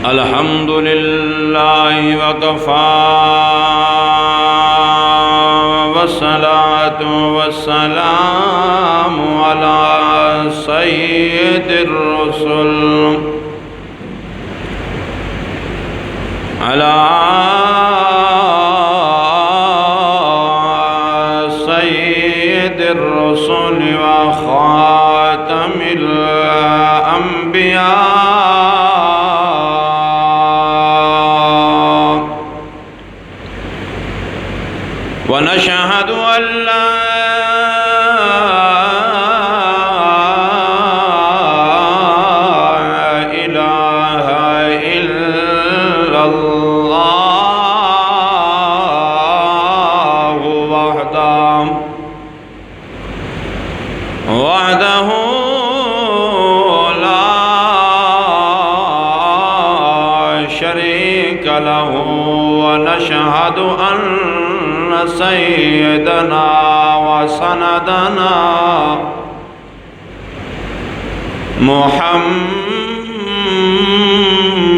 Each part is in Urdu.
الحمد لله وكفى والصلاة والسلام على سيد الرسل على سيد الرسل وخاتم الأنبياء ونشهد أن لا إله إلا الله وحده لا شريك له ونشهد أن سيدنا وسندنا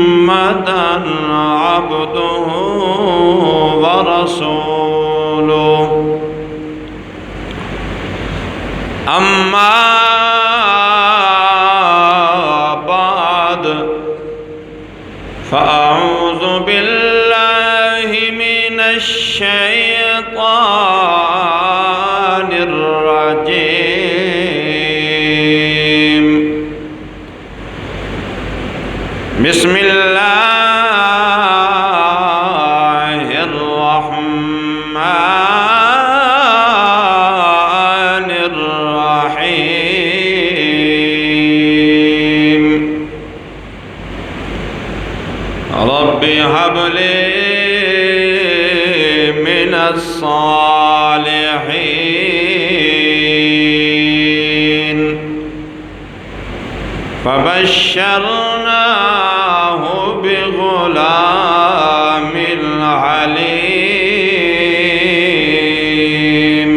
محمدًا عبده ورسوله أما بعد فأعوذ بالله من الشيطان الرجيم بسم الله الرحمن الرحيم رب هب لي من الصالحين فبشرناه بغلام عليم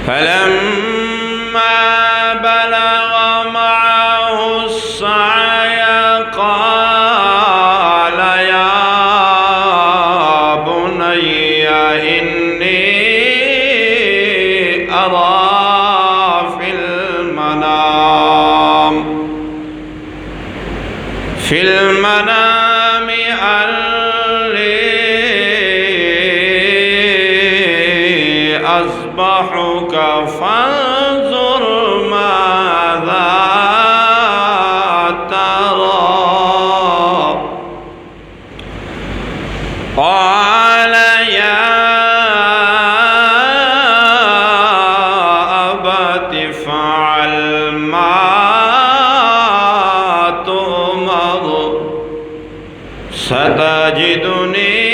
فلما بلغ معه السعي قال يا بني إني أرى في المنام أني أذبحك فانظر ماذا ترى قال يا أبت افعل ما ستجدني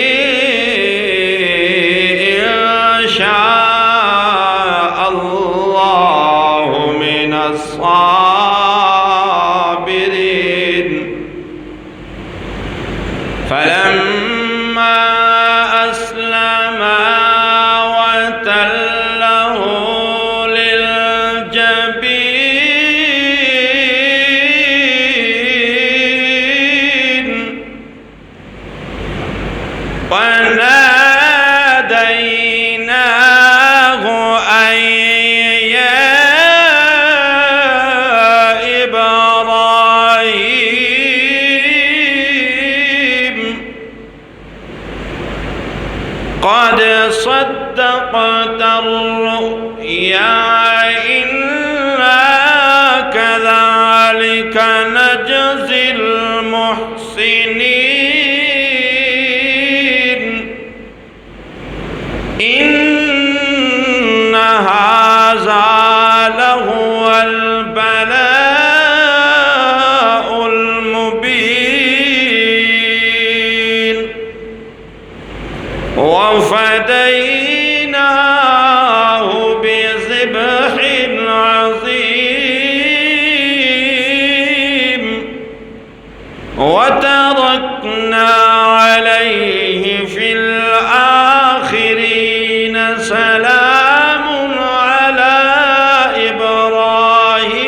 إن شاء الله من الصابرين فلما أسلما وتله للجبين وناديناه أن يا إبراهيم قد صدقت الرؤيا إنا كذلك نجزي المحسنين إن هذا لهو البلاء المبين وفديناه بذبح عظيم وتركنا عليه في الآخرين سلام على إبراهيم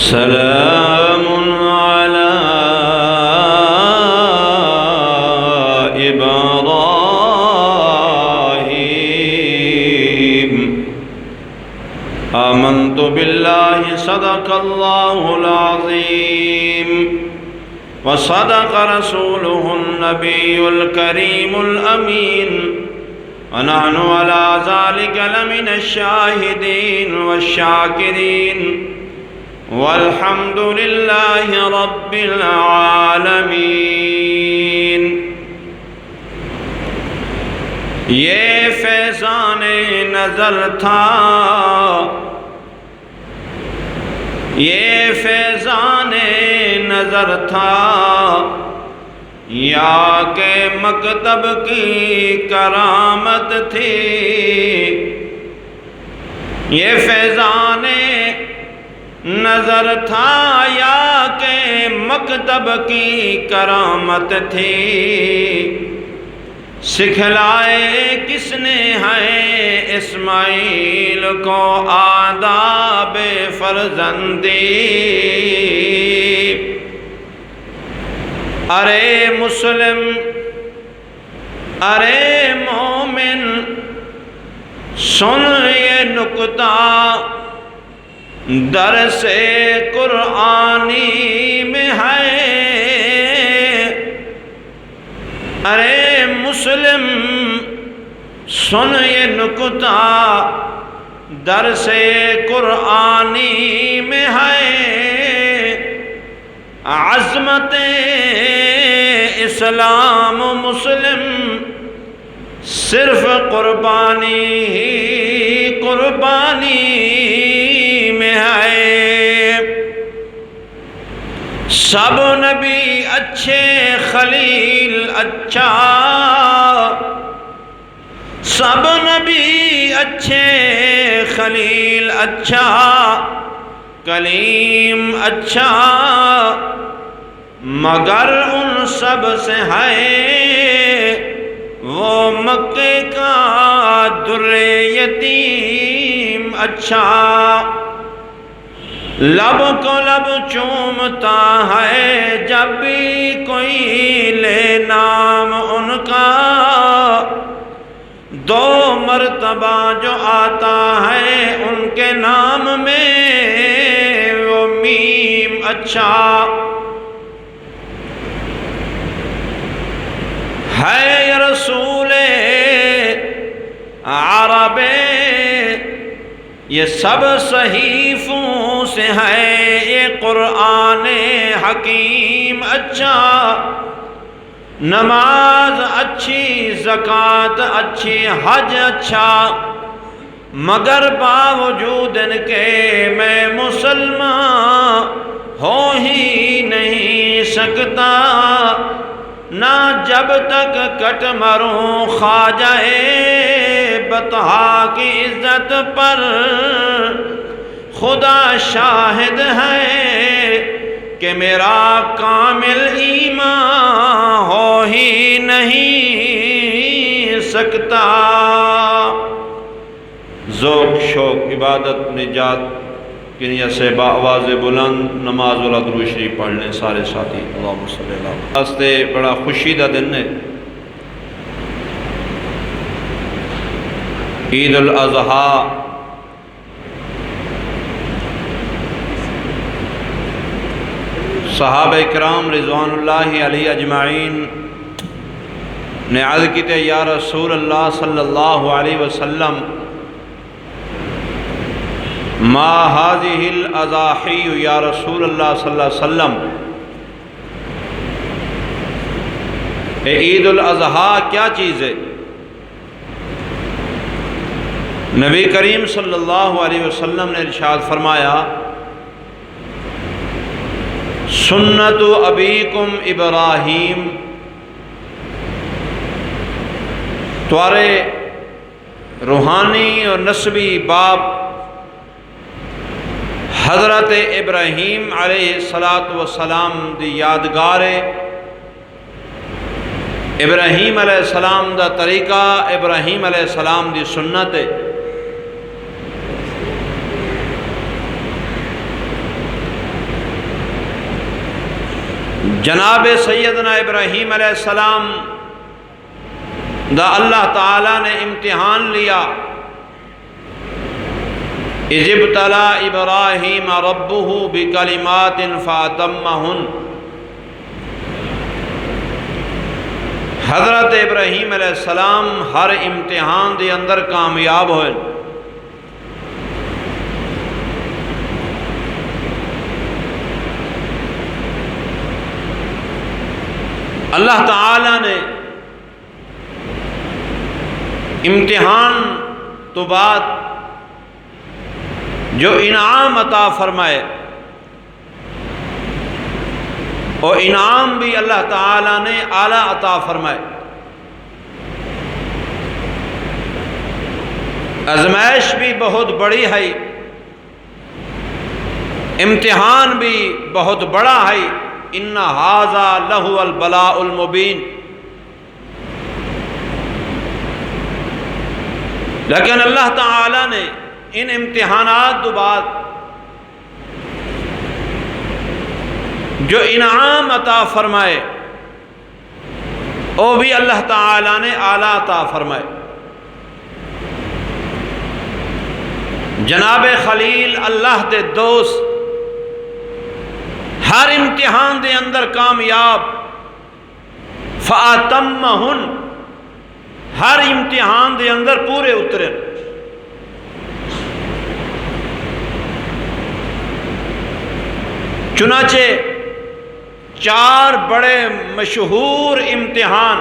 سلام على إبراهيم آمنت بالله صدق الله العظيم وصدق رسوله النبي الكريم الأمين ونحن على ذلك لمن الشاهدين والشاكرين والحمد لله رب العالمين۔ یہ فیضان نظر تھا، یہ فیضان نظر تھا، یا کہ مکتب کی کرامت تھی۔ یہ فیضان نظر تھا یا کہ مکتب کی کرامت تھی، سکھلائے کس نے ہے اسماعیل کو آداب فرزندی۔ ارے مسلم، ارے مومن، سن یہ نکتہ درس قرآنی میں ہے۔ ارے مسلم، سن یہ نکتہ درس قرآنی میں ہے۔ عظمت اسلام مسلم صرف قربانی ہی قربانی میں ہے۔ سب نبی اچھے خلیل اچھا، سب نبی اچھے خلیل اچھا، کلیم اچھا، مگر ان سب سے ہے وہ مکے کا در یتیم اچھا۔ لب کو لب چومتا ہے جب بھی کوئی لے نام ان کا، دو مرتبہ جو آتا ہے ان کے نام میں وہ میم اچھا۔ ہے رسول عرب، یہ سب صحیفوں سے ہے یہ قرآن حکیم اچھا۔ نماز اچھی، زکوٰۃ اچھی، حج اچھا، مگر باوجود ان کے میں مسلمان ہو ہی نہیں سکتا۔ نہ جب تک کٹ مروں خواجہ بطحا کی عزت پر، خدا شاہد ہے کہ میرا کامل ایمان ہو ہی نہیں سکتا۔ ذوق شوق عبادت نجات کی نیت سے بآواز بلند نماز والا درود شریف پڑھ لیں سارے ساتھی۔ اللہم صلی اللہ علیہ وسلم۔ واسطے بڑا خوشی دا دن ہے، عید الاضحیٰ۔ صحابہ کرام رضوان اللہ علیہ اجمعین نے عرض کی تے یا رسول اللہ صلی اللہ علیہ وسلم ما هذه الاضاحی یا رسول اللہ صلی اللہ علیہ وسلم، عید الاضحیٰ کیا چیز ہے؟ نبی کریم صلی اللہ علیہ وسلم نے ارشاد فرمایا سنت ابیکم ابراہیم، تمہارے روحانی اور نسبی باپ حضرت ابراہیم علیہ السلام دی یادگار ہے۔ ابراہیم علیہ السلام دا طریقہ، ابراہیم علیہ السلام دی سنت ہے۔ جناب سیدنا ابراہیم علیہ السلام دا اللہ تعالیٰ نے امتحان لیا. اذ ابتلی ابراہیم ربہ بکلمات فاتمہن. حضرت ابراہیم علیہ السلام ہر امتحان دے اندر کامیاب ہوئے. اللہ تعالیٰ نے امتحان تو بعد جو انعام عطا فرمائے، اور انعام بھی اللہ تعالیٰ نے اعلیٰ عطا فرمائے. آزمائش بھی بہت بڑی ہے، امتحان بھی بہت بڑا ہے. ان ھذا لہو البلاء المبین. لیکن اللہ تعالیٰ نے ان امتحانات کے بعد جو انعام عطا فرمائے وہ بھی اللہ تعالیٰ نے اعلیٰ عطا فرمائے. جناب خلیل اللہ دے دوست ہر امتحان دے اندر کامیاب. فاتمہن، ہر امتحان دے اندر پورے اترے. چنانچہ 4 بڑے مشہور امتحان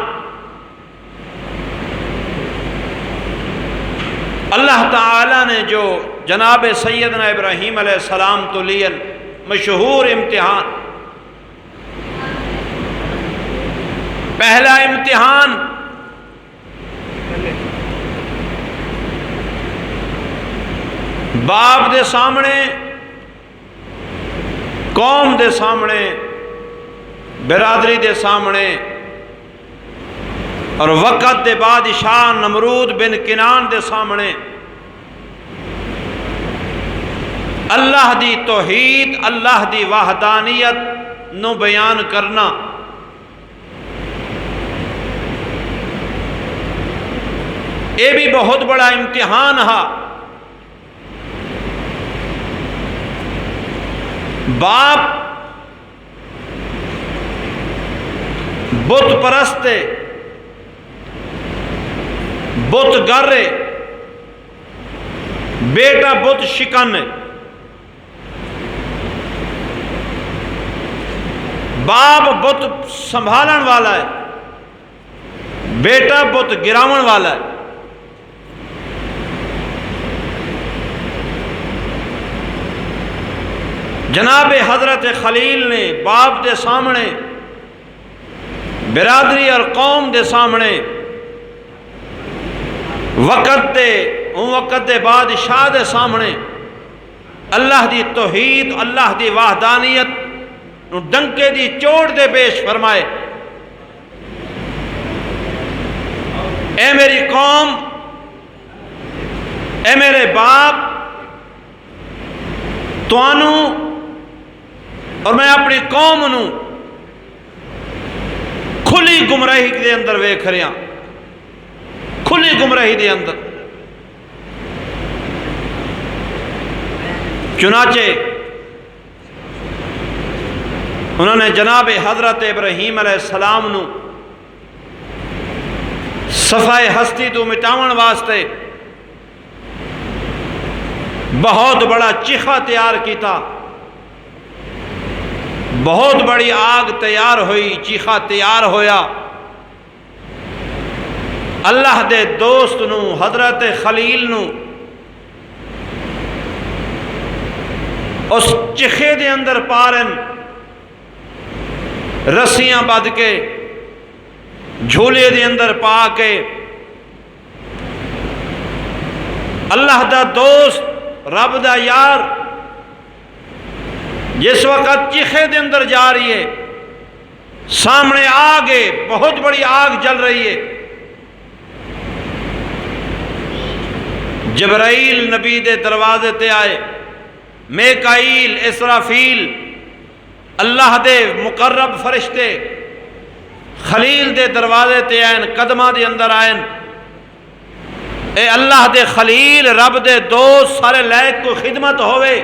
اللہ تعالیٰ نے جو جناب سیدنا ابراہیم علیہ السلام تو لیے مشہور امتحان. پہلا امتحان باپ دے سامنے، قوم دے سامنے، برادری دے سامنے، اور وقت دے بادشاہ نمرود بن کنان دے سامنے اللہ دی توحید، اللہ دی وحدانیت نو بیان کرنا. یہ بھی بہت بڑا امتحان ہے. باپ بت پرست، بت گر، بیٹا بت شکن. باپ بت سنبھالن والا ہے، بیٹا بت گراون والا ہے. جناب حضرت خلیل نے باپ دے سامنے، برادری اور قوم دے سامنے، وقت دے بادشاہ دے سامنے اللہ دی توحید، اللہ دی وحدانیت ڈنکے دی چوٹ دے پیش فرمائے. اے میری قوم، اے میرے باپ، توانوں اور میں اپنی قوم نوں کھلی گمراہی دے اندر ویکھ رہا، کھلی گمراہی دے اندر. چنانچہ انہوں نے جناب حضرت ابراہیم علیہ السلام نو صفائے ہستی تو مٹاون واسطے بہت بڑا چیخا تیار کیتا. بہت بڑی آگ تیار ہوئی، چیخا تیار ہویا. اللہ دے دوست نو، حضرت خلیل نو اس چیخے دے اندر پارن رسیاں بد کے، جھولے دے اندر پا کے اللہ دا دوست، رب دا یار جس وقت چیخے دے اندر جا رہی ہے، سامنے آگ ہے، بہت بڑی آگ جل رہی ہے. جبرائیل نبی دے دروازے تے آئے، میکائیل، اسرافیل اللہ دے مقرب فرشتے خلیل دے دروازے تے آئین، قدمہ دے اندر آئین، اے اللہ دے خلیل رب دے دوست سارے لائق کو خدمت ہوئے،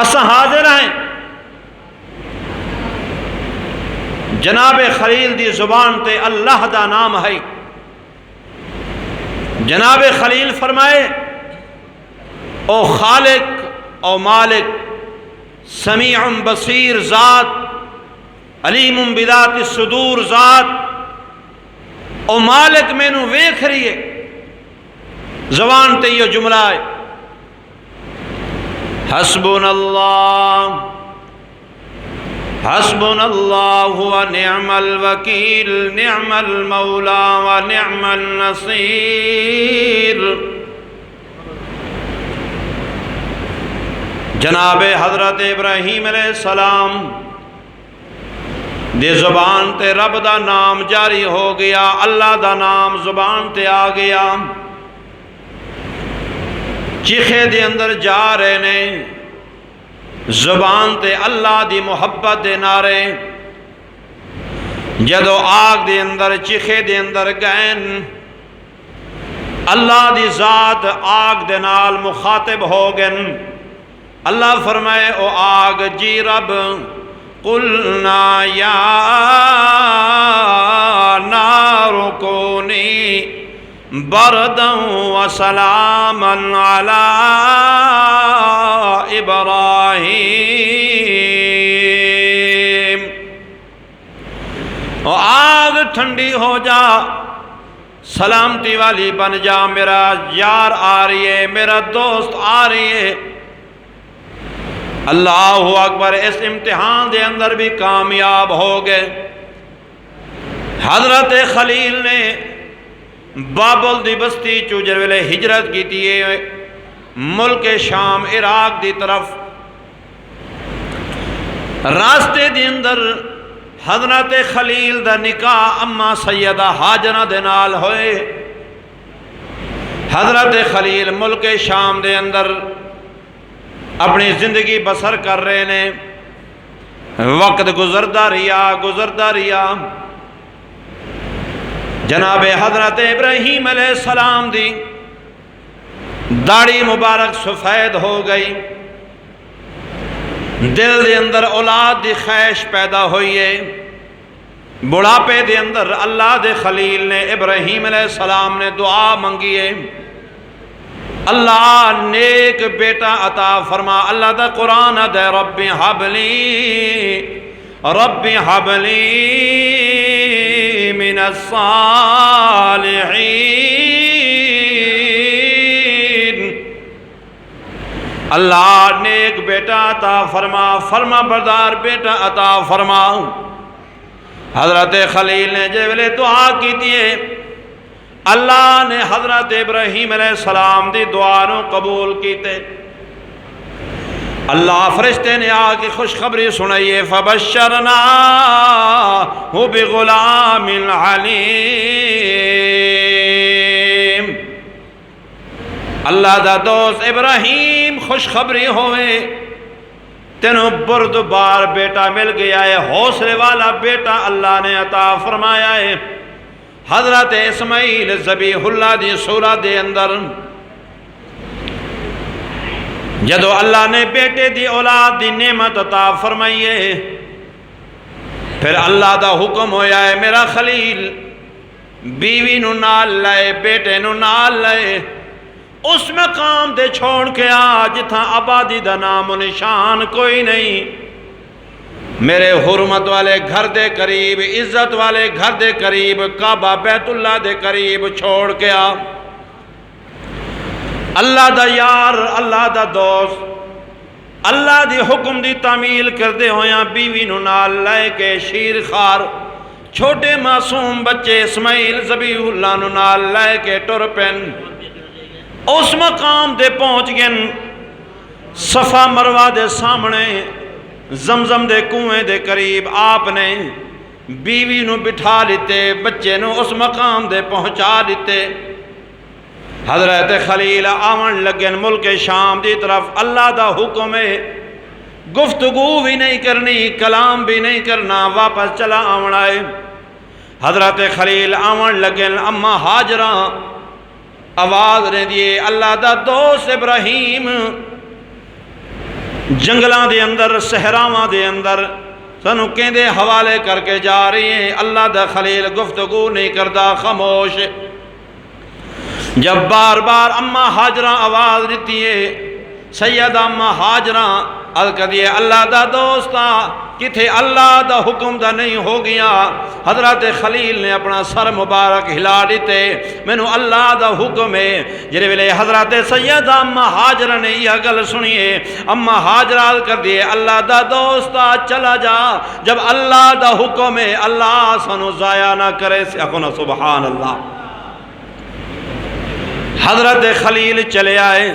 اساں حاضر ہیں۔ جناب خلیل دی زبان تے اللہ دا نام ہے۔ جناب خلیل فرمائے او خالق او مالک سمیع بصیر ذات، علیم بذات الصدور ذات، او مالک میں نو ویکھ رہی ہے۔ زبان تے یہ جملہ ہے حسبنا اللہ حسبنا اللہ و نعم الوکیل نعم المولا و نعم النصیر۔ جناب حضرت ابراہیم علیہ السلام دے زبان تے رب دا نام جاری ہو گیا، اللہ دا نام زبان تے آ گیا۔ چیخے دے اندر جا رہے نے، زبان تے اللہ دی محبت دے نعرے، جدو آگ دے اندر چیخے دے اندر گئن، اللہ دی ذات آگ دے نال مخاطب ہو گئن۔ اللہ فرمائے او آگ جی رب، قلنا یا نار کونی بردا وسلاما علی ابراہیم، او آگ ٹھنڈی ہو جا، سلامتی والی بن جا، میرا یار آ رہی ہے، میرا دوست آ رہی ہے۔ اللہ اکبر، اس امتحان دے اندر بھی کامیاب ہو گئے۔ حضرت خلیل نے بابل دی بستی چوجر ویلے ہجرت کی تھی ملک شام عراق دی طرف۔ راستے دی اندر حضرت خلیل دا نکاح اما سیدہ ہاجرہ دے نال ہوئے۔ حضرت خلیل ملک شام دے اندر اپنی زندگی بسر کر رہے نے، وقت گزرتا رہیا۔ جناب حضرت ابراہیم علیہ السلام دی داڑھی مبارک سفید ہو گئی، دل دے اندر اولاد دی خواہش پیدا ہوئی ہے۔ بڑھاپے دے اندر اللہ دے خلیل نے ابراہیم علیہ السلام نے دعا منگی ہے، اللہ نیک بیٹا عطا فرما۔ اللہ دا قرآن دے رب حبلی من الصالحین، اللہ نیک بیٹا عطا فرما، فرما بردار بیٹا عطا فرما۔ حضرت خلیل نے جے ویلے دعا کی تھی، اللہ نے حضرت ابراہیم علیہ السلام دی دعا نو قبول کیتے۔ اللہ فرشتے نے آ کے خوشخبری سنائیے، فبشرناہ بغلام علیم۔ اللہ دا دوست ابراہیم خوشخبری ہوئے، تینوں بردبار بیٹا مل گیا ہے، حوصلے والا بیٹا اللہ نے عطا فرمایا ہے۔ حضرت اسماعیل ذبیح اللہ دی صورت دے اندر جدو اللہ نے بیٹے دی اولاد دی نعمت عطا فرمائیے، پھر اللہ دا حکم ہویا ہے میرا خلیل بیوی نو نال لائے، بیٹے نو نال لائے، اس مقام دے چھوڑ کے آ جتھاں آبادی دا نام و نشان کوئی نہیں، میرے حرمت والے گھر دے قریب، عزت والے گھر دے قریب، کعبہ بیت اللہ دے قریب چھوڑ کے آ۔ اللہ دا یار، اللہ دا دوست، اللہ دی حکم دی تعمیل کردے ہویاں بیوی نو نال لائے کے شیر خار چھوٹے معصوم بچے اسماعیل ذبیح اللہ نو نال لائے کے ٹر پین۔ اس مقام دے پہنچ گئن صفا مروہ دے سامنے زمزم دے کنویں دے قریب، آپ نے بیوی نو بٹھا لیتے، بچے نو اس مقام دے پہنچا لیتے۔ حضرت خلیل آمن لگن ملک شام دی طرف، اللہ دا حکم ہے گفتگو بھی نہیں کرنی، کلام بھی نہیں کرنا، واپس چلا آونا ہے۔ حضرت خلیل آون لگے، اما ہاجرہ آواز نے دیے اللہ دا دوست ابراہیم جنگلاں دے اندر صحراواں دے اندر سانو کہندے حوالے کر کے جا رہی ہیں، اللہ دا خلیل گفتگو نہیں کردا، خاموش۔ جب بار بار اما ہاجرہ آواز دیتی ہے، سیدہ اما ہاجرہ عرض کردی اللہ دا دوستا کتھے اللہ دا حکم دا نہیں ہو گیا۔ حضرت خلیل نے اپنا سر مبارک ہلا دیتے، مینوں اللہ دا حکم ہے۔ جڑے ویلے حضرت سیدہ اما ہاجرہ نے یہ گل سنیے، اما ہاجرہ عرض کردی اللہ دا دوستا چلا جا، جب اللہ دا حکم ہے اللہ سانو ضائع نہ کرے، سکھنا سبحان اللہ۔ حضرت خلیل چلے آئے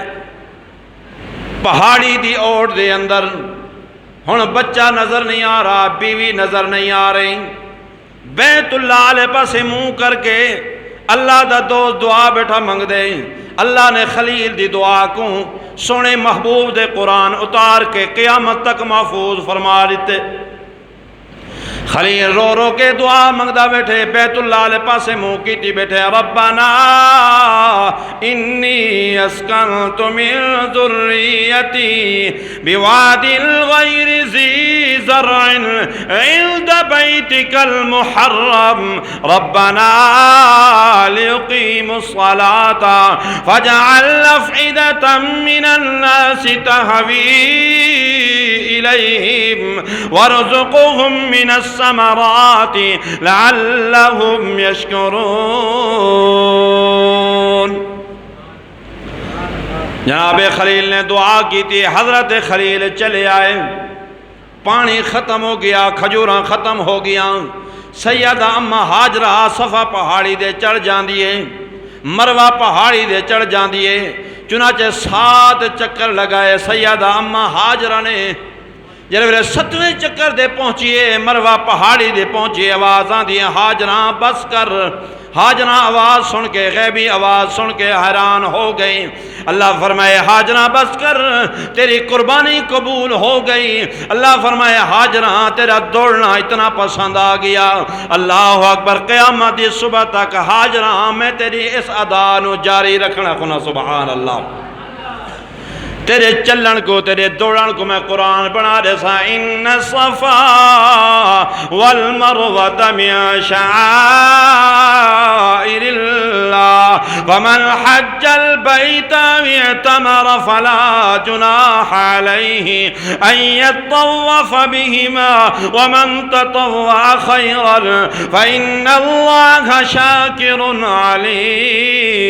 پہاڑی دی اوٹ دے اندر، ہن بچہ نظر نہیں آ رہا، بیوی نظر نہیں آ رہی، بیت اللہ علیہ پاسے منہ کر کے اللہ دا دوست دعا بیٹھا منگ دے۔ اللہ نے خلیل دی دعا کو سونے محبوب دے قرآن اتار کے قیامت تک محفوظ فرما دیتے۔ خلیل رو رو کے دعا منگدا بیٹھے، بیت اللہ علیہ پاسے منہ کیتی بیٹھے، ربنا انی اسکنت من ذریتی بواد غیر ذی زرع عند بیتک المحرم ربنا لیقیموا الصلاة فاجعل افئدة من الناس تهوی الیہم وارزقهم من الثمرات لعلهم يشكرون۔ جناب خلیل نے دعا کی تھی، حضرت خلیل چلے آئے، پانی ختم ہو گیا، کھجوراں ختم ہو گیا، سیدہ اما ہاجرہ صفا پہاڑی دے چڑھ جاندیے، مروہ پہاڑی دے چڑھ جاندیے، چنانچہ 7 چکر لگائے سیدہ اما ہاجرہ نے۔ جب وہ 7ویں چکر دے پہنچیے، مروہ پہاڑی دے پہنچیے، آوازاں دی ہاجراں بس کر۔ ہاجراں آواز سن کے، غیبی آواز سن کے حیران ہو گئی۔ اللہ فرمائے ہاجراں بس کر، تیری قربانی قبول ہو گئی۔ اللہ فرمائے ہاجراں تیرا دوڑنا اتنا پسند آ گیا۔ اللہ اکبر، قیامت دی صبح تک ہاجراں میں تیری اس ادا نو جاری رکھنا، کھنا سبحان اللہ۔ تیرے چلن کو، تیرے دوڑن کو میں قرآن بنا دے سا، ان الصفا والمروة من شعائر اللہ ومن حج البیت واعتمر فلا جناح علیہ ان یطوف بہما ومن تطوع خیرا فإن اللہ شاکر علیم۔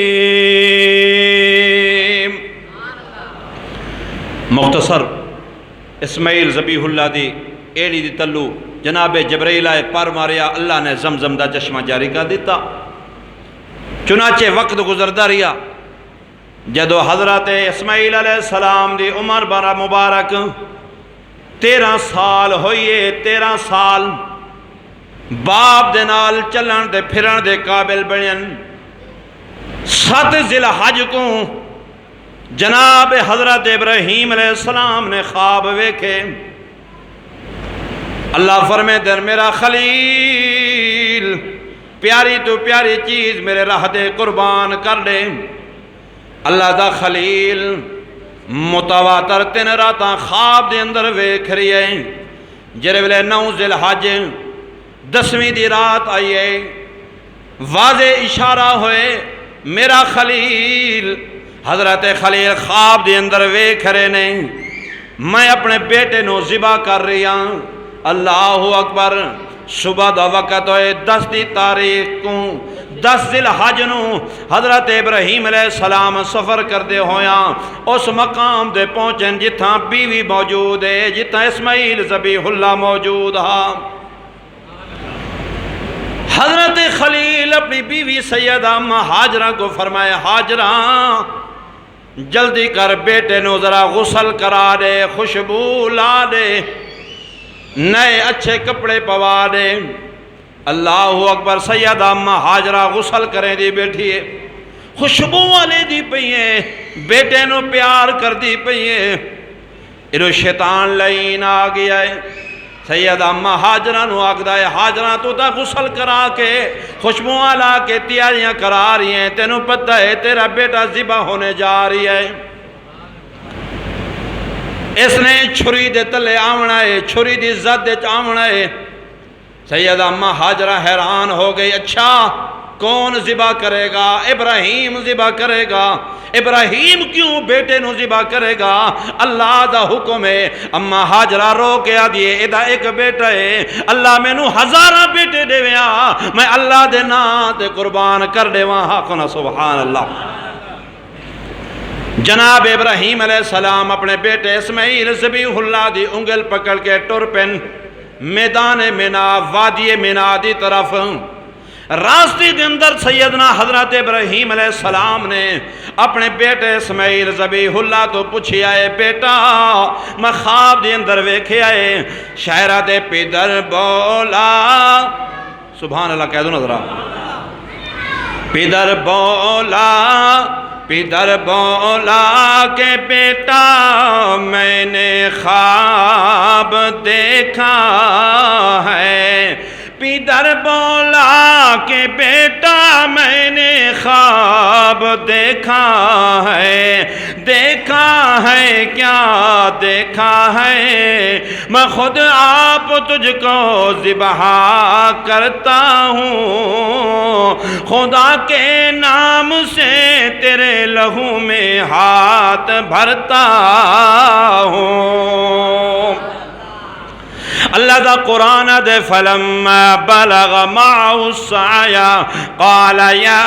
مختصر اسماعیل ذبیح اللہ دی ایڑی دی تلو جناب جبرائیل آئے پر ماریا، اللہ نے زمزم دا چشمہ جاری کر دیتا۔ چنانچہ وقت گزردا رہا، جدو حضرت اسماعیل علیہ السلام دی عمر برا مبارک 13 سال ہوئیے، 13 سال باپ دے نال چلن دے پھرن دے قابل بنن۔ 7 ذی الحج کو جناب حضرت ابراہیم علیہ السلام نے خواب ویکھے۔ اللہ فرمے در میرا خلیل پیاری تو پیاری چیز میرے راہ دے قربان کر دے۔ اللہ دا خلیل متواتر 3 راتاں خواب دے اندر ویکھ رہی ہے۔ جڑے ویلے 9 ذی الحج 10ویں دی رات آئیے، واضح اشارہ ہوئے میرا خلیل، حضرت خلیل خواب دے اندر ویکھ رہے نے، میں اپنے بیٹے نو ذبح کر رہی ہوں۔ اللہ اکبر، صبح دا وقت ہوئے 10 دی تاریخ کو 10 ذی الحج نو حضرت ابراہیم علیہ السلام سفر کردے ہویا اس مقام دے پہنچن جتھاں بیوی موجود ہے، جتھاں اسماعیل ذبیح اللہ موجود ہا۔ حضرت خلیل اپنی بیوی سیدہ اما ہاجرہ کو فرمایا، ہاجرہ جلدی کر بیٹے نو ذرا غسل کرا دے، خوشبو لا دے، نئے اچھے کپڑے پوا دے۔ اللہ اکبر، سیدہ اما ہاجرہ غسل کریں دی بیٹھی ہے، خوشبو والے دی پئی ہے، بیٹے نو پیار کر دی پئی ہے۔ ادھو شیطان لعین آ گیا ہے سیدہ اما حاجرہ نو آکھدا ہے حاجرہ تو تا غسل کرا کے خوشبوئاں لا کے تیاریاں کرا رہی ہیں تینوں پتہ ہے تیرا بیٹا ذبح ہونے جا رہی ہے اس نے چھری دے تلے آونا ہے چھری دی زد دے آونا ہے سیدہ اما حاجرہ حیران ہو گئی اچھا کون ذبح کرے گا ابراہیم ذبح کرے گا ابراہیم کیوں بیٹے نو ذبح کرے گا اللہ دا حکم ہے اما حاجرہ رو کے آدھیے ادھا ایک بیٹا ہے اللہ میں نو ہزارہ بیٹے دے ویا میں اللہ دے نام تے قربان کر دے وہاں حقنا سبحان اللہ جناب ابراہیم علیہ السلام اپنے بیٹے اسماعیل ذبیح اللہ دی انگل پکڑ کے ٹر پن میدان منا وادی منا دی طرف راستے دے اندر سیدنا حضرت ابراہیم علیہ السلام نے اپنے بیٹے اسماعیل ذبیح اللہ تو پوچھی آئے بیٹا میں خواب دے اندر ویکھے آئے شاعرہ دے پیدر بولا سبحان اللہ کہہ دو نظرہ پیدر بولا کہ بیٹا میں نے خواب دیکھا ہے پیدر بولا کہ بیٹا میں نے خواب دیکھا ہے کیا دیکھا ہے میں خود آپ تجھ کو ذبح کرتا ہوں خدا کے نام سے تیرے لہو میں ہاتھ بھرتا ہوں اللہ دا قرآن دے فلما بلغ معه السعي قال يا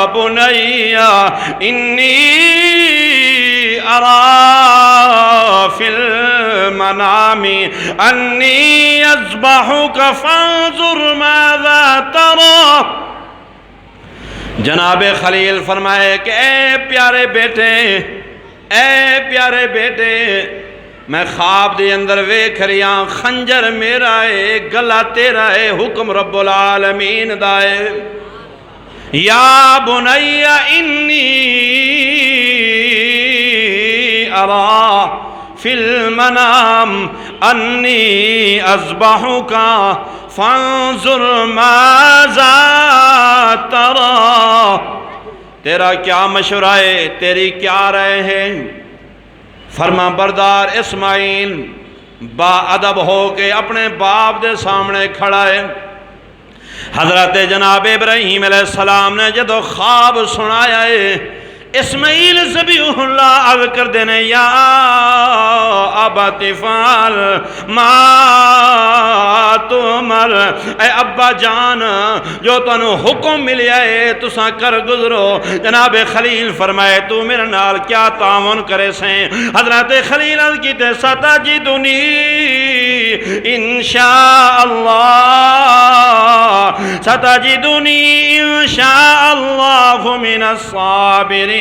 بني إني أرى في المنام أني يذبحك فانظر ماذا ترى جناب خلیل فرمائے کہ اے پیارے بیٹے میں خواب دے اندر ویکھ رہا خنجر میرا ہے گلا تیرا ہے حکم رب العالمین دائے یا بنی انی ارا فی المنام انی اذبحک فانظر ماذا ترى تیرا کیا مشورہ ہے تیری کیا رائے ہے فرما بردار اسماعیل با ادب ہو کے اپنے باپ دے سامنے کھڑا ہے حضرت جناب ابراہیم علیہ السلام نے جدو خواب سنایا ہے اسماعیل ذبیح اللہ عرض کر دینے یا ابت فعل ما تمر اے ابا جان جو تنو حکم ملیا ہے تساں کر گزرو جناب خلیل فرمائے تو میرے نال کیا تعاون کرے سیں حضرت خلیل عرض کیتے ستجدنی انشاءاللہ ستجدنی انشاءاللہ من الصابرین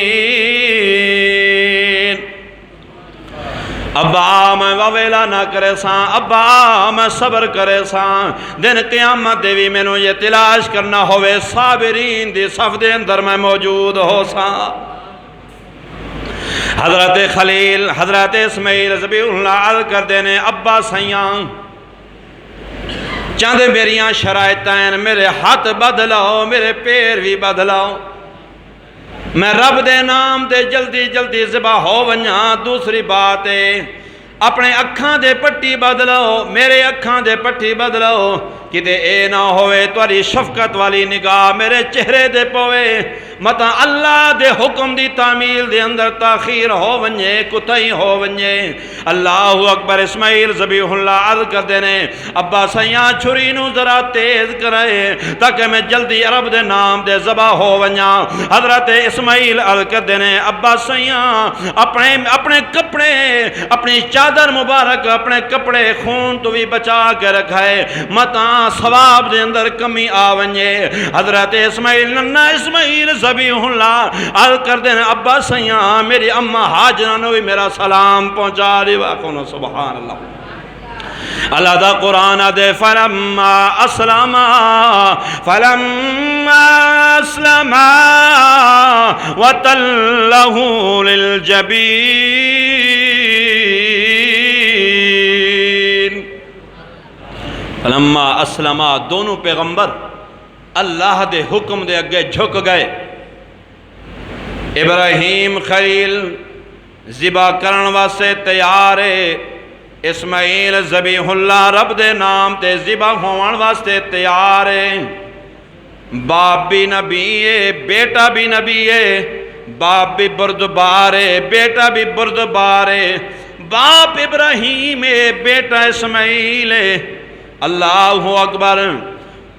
ابا میں وویلا نہ کرے ساں ابا میں صبر کرے ساں دن قیامت دیوی میں نو یہ تلاش کرنا ہوئے صابرین دی صف دے اندر میں موجود ہو ساں حضرت خلیل حضرت اسماعیل ذبیح اللہ عرض کر دینے ابا سیاں چاند میریاں شرائطیں میرے ہاتھ بدلاؤ میرے پیر بھی بدلاؤ میں رب دے نام دے جلدی ذبح ہو ونجاں دوسری بات ہے اپنے اکھاں دے پٹی بدلاؤ میرے اکھاں دے پٹی بدلاؤ کدے اے نہ ہوئے تواری شفقت والی نگاہ میرے چہرے دے پوے متا اللہ دے حکم دی تعمیل دے اندر تاخیر ہو ونجے کتائی ہو ونجے اللہ اکبر اسماعیل ذبیح اللہ عرض کر دینے ابا سیاں چھری نو ذرا تیز کرائے تاکہ میں جلدی عرب دے نام دے ذبح ہو ونجا حضرت اسماعیل عرض کر دینے ابا سیاں اپنے کپڑے اپنی چادر مبارک اپنے کپڑے خون تو بھی بچا کے رکھائے متا ثواب دے اندر کمی آونجے حضرت اسماعیل ننا اسماعیل ذبیح اللہ عرض کر دینے ابا سیاں میری اماں حاجرہ نے بھی میرا سلام پہنچا دی واقعنا سبحان اللہ اللہ دا قرآن دے فلما اسلما وتلہ للجبین فلما اسلما دونوں پیغمبر اللہ دے حکم دے اگے جھک گئے. ابراہیم خلیل ذبح کرن واسطے تیار ہے، اسماعیل ذبیح اللہ رب دے نام تے ذبح ہون واسطے تیار ہے. باپ بھی نبی ہے، بیٹا بھی نبی ہے، باپ بھی بردبار ہے، بیٹا بھی بردبار ہے. باپ ابراہیم ہے، بیٹا اسماعیل ہے. اللہ اکبر.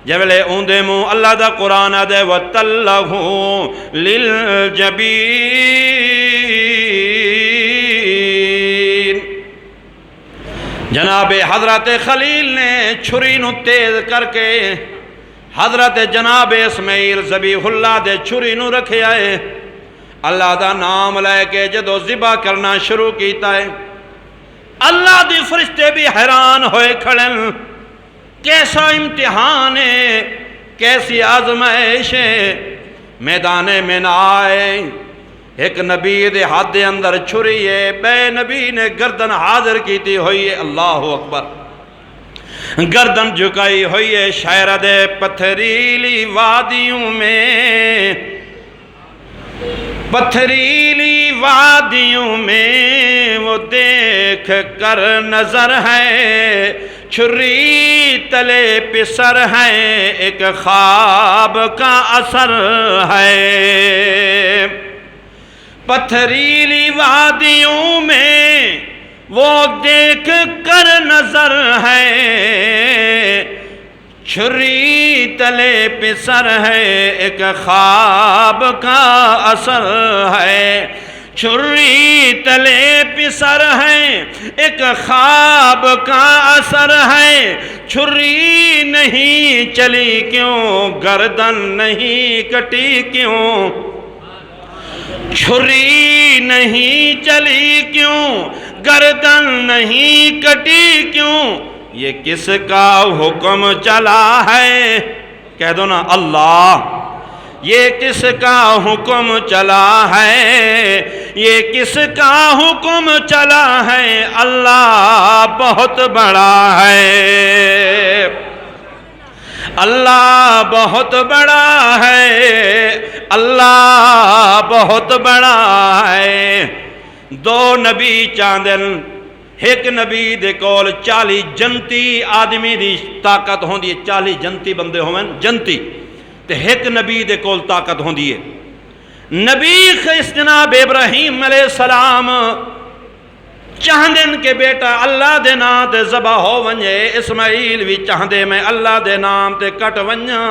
جبلے اوندے منہ اللہ دا قرآن دے وَتَلَّهُ لِلْجَبِينَ. جناب حضرت خلیل نے چھری نو تیز کر کے حضرت جناب اسماعیل ذبیح اللہ دے چھری نو رکھے آئے. اللہ دا نام لے کے جدو ذبح کرنا شروع کیتا ہے، اللہ دی فرشتے بھی حیران ہوئے کھڑن. کیسا امتحان ہے، کیسی آزمائش ہے. میدان میں نہ آئے، ایک نبی دے ہاتھ دے اندر چھری ہے، بے نبی نے گردن حاضر کیتی ہوئی ہے. اللہ اکبر. گردن جھکائی ہوئی ہے. شہر دے پتھریلی وادیوں میں، پتھریلی وادیوں میں وہ دیکھ کر نظر ہے، چھری تلے پسر ہے، ایک خواب کا اثر ہے. پتھریلی وادیوں میں وہ دیکھ کر نظر ہے، چھری تلے پسر ہے، ایک خواب کا اثر ہے. چھری تلے پسر ہے، ایک خواب کا اثر ہے. چھری نہیں چلی کیوں، گردن نہیں کٹی کیوں، چھری نہیں چلی کیوں، گردن نہیں کٹی کیوں. یہ کس کا حکم چلا ہے؟ کہہ دو نا اللہ. یہ کس کا حکم چلا ہے؟ یہ کس کا حکم چلا ہے؟ اللہ بہت بڑا ہے، اللہ بہت بڑا ہے، اللہ بہت بڑا ہے. دو نبی چاندن، ایک نبی دے کول 40 جنتی آدمی دی طاقت ہوندی ہے. 40 جنتی بندے ہوئے جنتی، تے ایک نبی دے کول طاقت ہوندی ہے. نبی خیس جناب ابراہیم علیہ السلام چاہندن کے بیٹا اللہ دے نام تے ذبح ہو ونجے. اسماعیل بھی چاہندے میں اللہ دے نام تے کٹ ونجا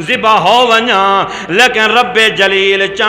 ذبح ہو ونجا، لیکن رب جلیل